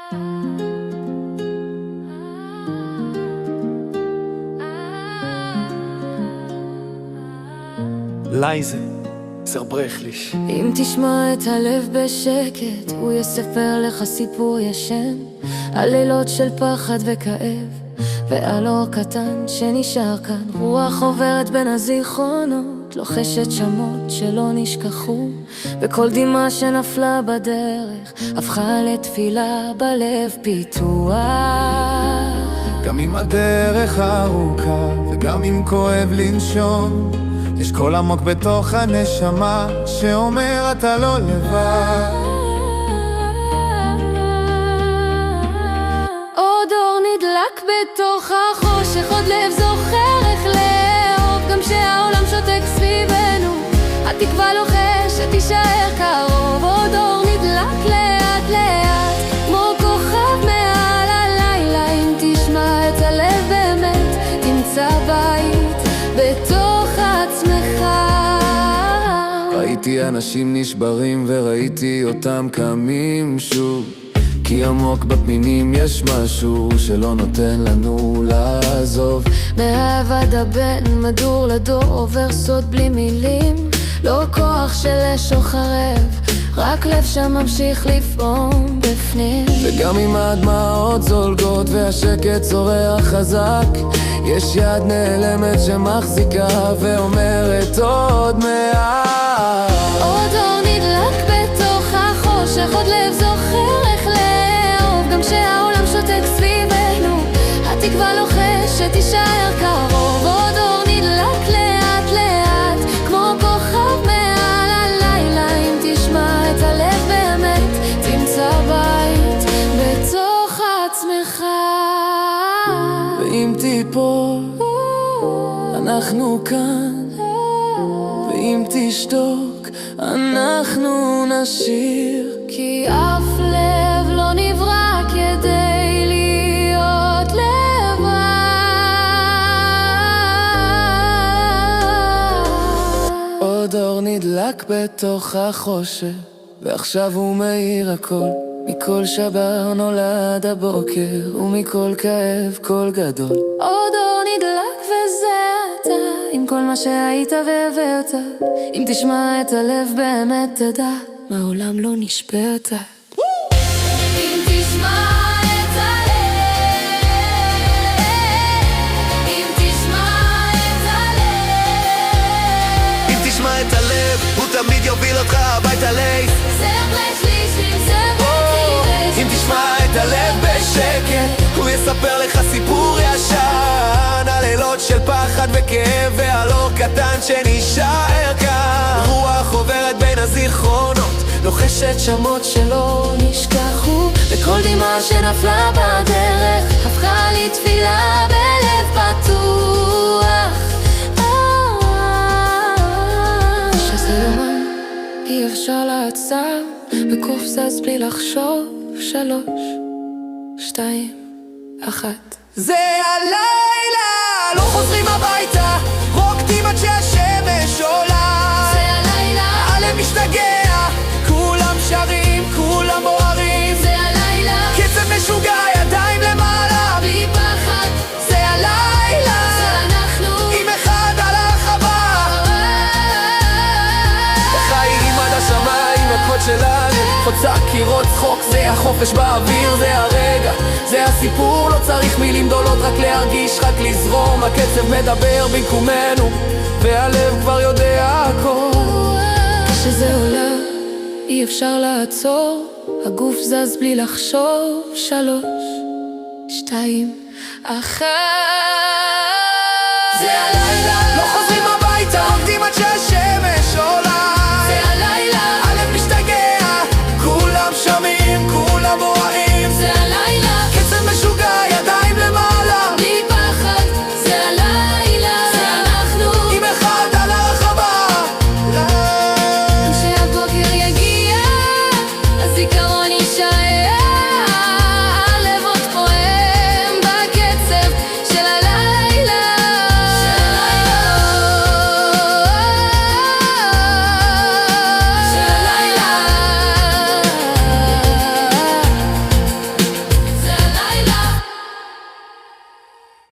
leise, zerbrechlich. אם תשמע את הלב בשקט, הוא יספר לך סיפור ישן על לילות של פחד וכאב, ועל אור קטן שנשאר כאן. רוח עוברת בין הזיכרונות, לוחשת שמות שלא נשכחו, וכל דמעה שנפלה בדרך הפכה לתפילה בלב פיתוח. גם אם הדרך ארוכה וגם אם כואב לנשום, יש קול עמוק בתוך הנשמה שאומר אתה לא לבד. עוד אור נדלק בתוך החושך, עוד לב זוכר איך לאהוב גם שהעולם שותק סביבנו. התקווה לוחשת תישאר קרוב, עוד אור נדלק לאט לאט כמו כוכב מעל הלילה. אם תשמע את הלב באמת תמצא בית בתוך עצמך. ראיתי אנשים נשברים וראיתי אותם קמים שוב, כי עמוק בפנינים יש משהו שלא נותן לנו לעזוב. מאהבת הבן מדור לדור עובר סוד בלי מילים, לא כוח של אש או חרב, רק לב שממשיך לפעום בפנים. וגם אם הדמעות זולגות והשקט צורח חזק, יש יד נעלמת שמחזיקה ואומרת עוד מעט. עוד אור נדלק בתוך החושך, עוד לב זוכר איך לאהוב גם שהעולם שותק סביבנו. התקווה לוחשת תישאר קרוב, עוד אור נדלק לאט לאט כמו כוכב מעל הלילה. אם תשמע את הלב באמת תמצא בית בתוך עצמך. ואם תיפול אנחנו כאן, ואם תשתוק אנחנו נשיר, כי אף לב לא נברא כדי להיות לבד. עוד אור נדלק בתוך החושך ועכשיו הוא מאיר הכל. מכל שבר נולד הבוקר ומכל כאב קול גדול. עוד אור נדלק וזה אתה, עם כל מה שהיית והבאת. אם תשמע את הלב באמת תדע, מעולם לא נשברת. אם תשמע את הלב, אם תשמע את הלב, אם תשמע את הלב, הוא תמיד יוביל אותך הביתה לייס. אם תשמע את הלב בשקט, הוא יספר לך סיפור ישן על לילות של פחד וכאב ועל אור קטן שנשאר כאן. רוח עוברת בין הזיכרונות, לוחשת שמות שלא נשכחו, וכל דמעה שנפלה בדרך הפכה לתפילה בלב פתוח. שזה יומן אי אפשר לעצור, בקוף זז בלי לחשוב. 3, 2, 1. זה הלילה, לא חוזרים הביתה, רוקדים עד שהשמש עולה. זה הלילה, הלב משתגע, כולם שרים, כולם בוערים. זה הלילה, קצב משוגע, ידיים למעלה, בלי פחד. זה הלילה, זה אנחנו, עם אחד הלך הבא. חיים עד השמיים, הקוד שלנו חוצה קירות צחוק, זה החופש באוויר, זה הרגע, זה הסיפור. לא צריך מילים גדולות, רק להרגיש, רק לזרום. הקצב מדבר במקומנו והלב כבר יודע הכל. כשזה עולה אי אפשר לעצור, הגוף זז בלי לחשוב. 3, 2, 1.